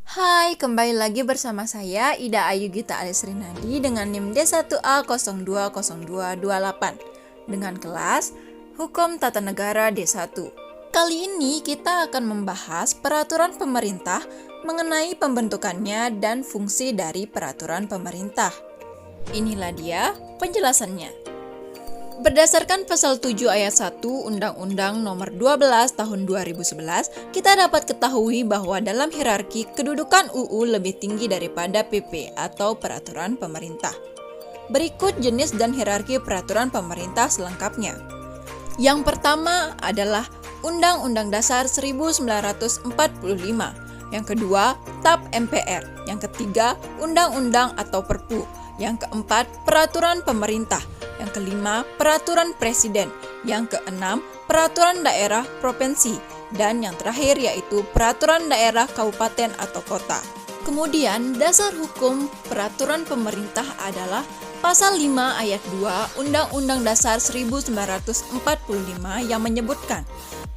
Hai, kembali lagi bersama saya Ida Ayu Gita Alisrinadi dengan NIM D1A020228 dengan kelas Hukum Tata Negara D1. Kali ini kita akan membahas peraturan pemerintah mengenai pembentukannya dan fungsi dari peraturan pemerintah. Inilah dia penjelasannya. Berdasarkan pasal 7 ayat 1 Undang-Undang Nomor 12 Tahun 2011, kita dapat ketahui bahwa dalam hierarki kedudukan UU lebih tinggi daripada PP atau peraturan pemerintah. Berikut jenis dan hierarki peraturan pemerintah selengkapnya. Yang pertama adalah Undang-Undang Dasar 1945. Yang kedua, TAP MPR. Yang ketiga, Undang-Undang atau Perpu. Yang keempat, peraturan pemerintah. Yang kelima, peraturan presiden. Yang keenam, peraturan daerah provinsi. Dan yang terakhir yaitu peraturan daerah kabupaten atau kota. Kemudian, dasar hukum peraturan pemerintah adalah Pasal 5 ayat 2 Undang-Undang Dasar 1945 yang menyebutkan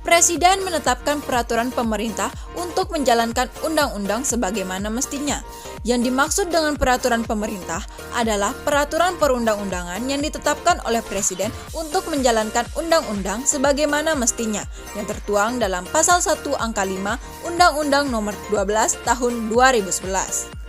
Presiden menetapkan peraturan pemerintah untuk menjalankan undang-undang sebagaimana mestinya. Yang dimaksud dengan peraturan pemerintah adalah peraturan perundang-undangan yang ditetapkan oleh Presiden untuk menjalankan undang-undang sebagaimana mestinya, yang tertuang dalam Pasal 1 Angka 5 Undang-Undang Nomor 12 Tahun 2011.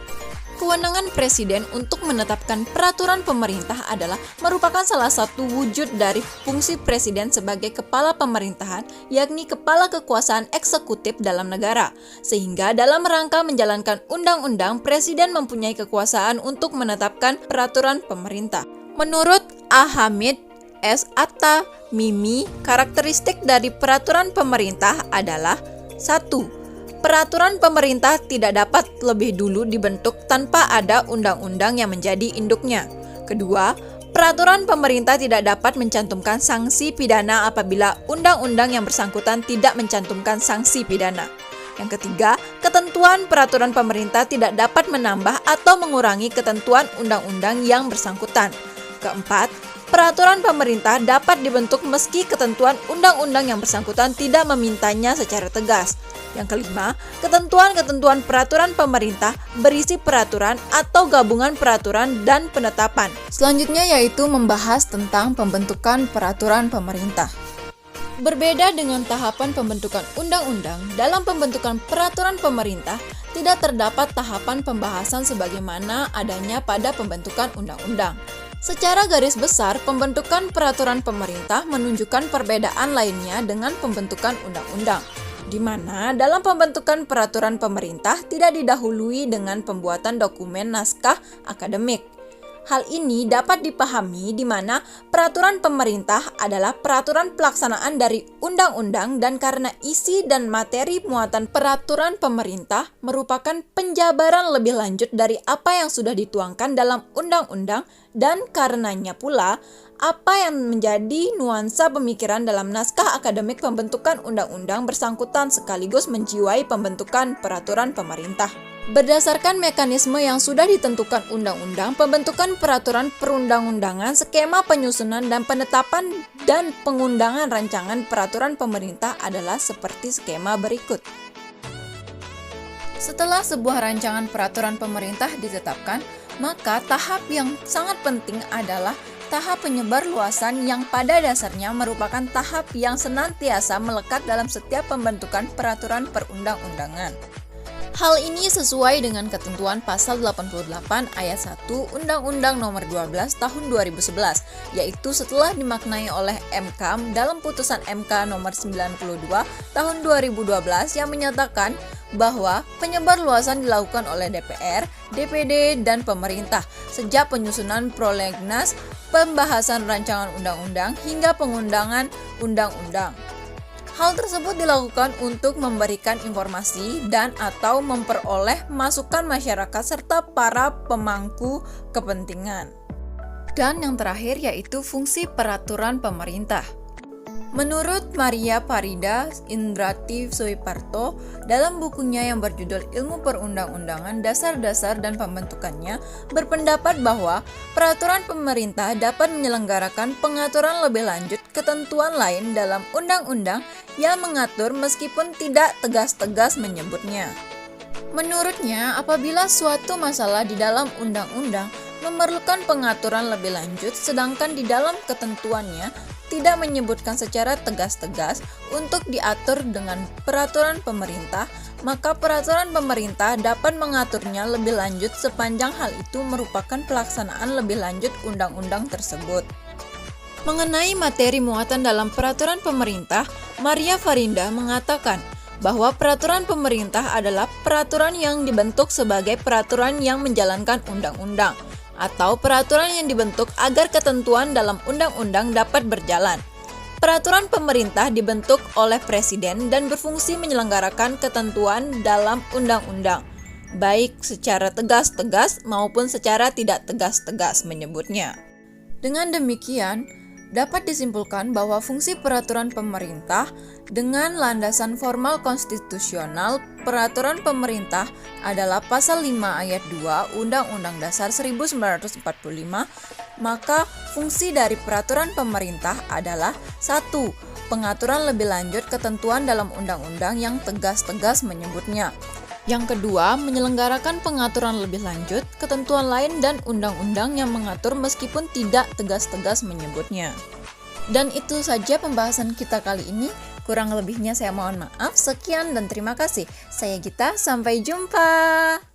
Kewenangan Presiden untuk menetapkan peraturan pemerintah adalah merupakan salah satu wujud dari fungsi Presiden sebagai kepala pemerintahan, yakni kepala kekuasaan eksekutif dalam negara. Sehingga dalam rangka menjalankan undang-undang, Presiden mempunyai kekuasaan untuk menetapkan peraturan pemerintah. Menurut A. Hamid, S. Atta, Mimi, karakteristik dari peraturan pemerintah adalah 1. Peraturan pemerintah tidak dapat lebih dulu dibentuk tanpa ada undang-undang yang menjadi induknya. Kedua, peraturan pemerintah tidak dapat mencantumkan sanksi pidana apabila undang-undang yang bersangkutan tidak mencantumkan sanksi pidana. Yang ketiga, ketentuan peraturan pemerintah tidak dapat menambah atau mengurangi ketentuan undang-undang yang bersangkutan. Keempat, peraturan pemerintah dapat dibentuk meski ketentuan undang-undang yang bersangkutan tidak memintanya secara tegas. Yang kelima, ketentuan-ketentuan peraturan pemerintah berisi peraturan atau gabungan peraturan dan penetapan. Selanjutnya yaitu membahas tentang pembentukan peraturan pemerintah. Berbeda dengan tahapan pembentukan undang-undang, dalam pembentukan peraturan pemerintah tidak terdapat tahapan pembahasan sebagaimana adanya pada pembentukan undang-undang. Secara garis besar, pembentukan peraturan pemerintah menunjukkan perbedaan lainnya dengan pembentukan undang-undang, di mana dalam pembentukan peraturan pemerintah tidak didahului dengan pembuatan dokumen naskah akademik. Hal ini dapat dipahami di mana peraturan pemerintah adalah peraturan pelaksanaan dari undang-undang dan karena isi dan materi muatan peraturan pemerintah merupakan penjabaran lebih lanjut dari apa yang sudah dituangkan dalam undang-undang dan karenanya pula apa yang menjadi nuansa pemikiran dalam naskah akademik pembentukan undang-undang bersangkutan sekaligus menjiwai pembentukan peraturan pemerintah. Berdasarkan mekanisme yang sudah ditentukan undang-undang, pembentukan peraturan perundang-undangan, skema penyusunan dan penetapan dan pengundangan rancangan peraturan pemerintah adalah seperti skema berikut. Setelah sebuah rancangan peraturan pemerintah ditetapkan, maka tahap yang sangat penting adalah tahap penyebarluasan yang pada dasarnya merupakan tahap yang senantiasa melekat dalam setiap pembentukan peraturan perundang-undangan. Hal ini sesuai dengan ketentuan pasal 88 ayat 1 Undang-Undang Nomor 12 Tahun 2011, yaitu setelah dimaknai oleh MK dalam putusan MK Nomor 92 Tahun 2012 yang menyatakan bahwa penyebarluasan dilakukan oleh DPR, DPD, dan pemerintah sejak penyusunan prolegnas, pembahasan rancangan undang-undang, hingga pengundangan undang-undang. Hal tersebut dilakukan untuk memberikan informasi dan atau memperoleh masukan masyarakat serta para pemangku kepentingan. Dan yang terakhir yaitu fungsi peraturan pemerintah. Menurut Maria Farida Indrati Soeparto, dalam bukunya yang berjudul Ilmu Perundang-undangan, Dasar-dasar dan Pembentukannya, berpendapat bahwa peraturan pemerintah dapat menyelenggarakan pengaturan lebih lanjut ketentuan lain dalam undang-undang yang mengatur meskipun tidak tegas-tegas menyebutnya. Menurutnya, apabila suatu masalah di dalam undang-undang memerlukan pengaturan lebih lanjut, sedangkan di dalam ketentuannya tidak menyebutkan secara tegas-tegas untuk diatur dengan peraturan pemerintah, maka peraturan pemerintah dapat mengaturnya lebih lanjut sepanjang hal itu merupakan pelaksanaan lebih lanjut undang-undang tersebut. Mengenai materi muatan dalam peraturan pemerintah, Maria Farida mengatakan bahwa peraturan pemerintah adalah peraturan yang dibentuk sebagai peraturan yang menjalankan undang-undang, atau peraturan yang dibentuk agar ketentuan dalam undang-undang dapat berjalan. Peraturan pemerintah dibentuk oleh presiden dan berfungsi menyelenggarakan ketentuan dalam undang-undang, baik secara tegas-tegas maupun secara tidak tegas-tegas menyebutnya. Dengan demikian, dapat disimpulkan bahwa fungsi peraturan pemerintah dengan landasan formal konstitusional peraturan pemerintah adalah pasal 5 ayat 2 Undang-Undang Dasar 1945, maka fungsi dari peraturan pemerintah adalah 1. Pengaturan lebih lanjut ketentuan dalam undang-undang yang tegas-tegas menyebutnya. Yang kedua, menyelenggarakan pengaturan lebih lanjut ketentuan lain dan undang-undang yang mengatur meskipun tidak tegas-tegas menyebutnya. Dan itu saja pembahasan kita kali ini. Kurang lebihnya saya mohon maaf. Sekian dan terima kasih. Saya Gita, sampai jumpa.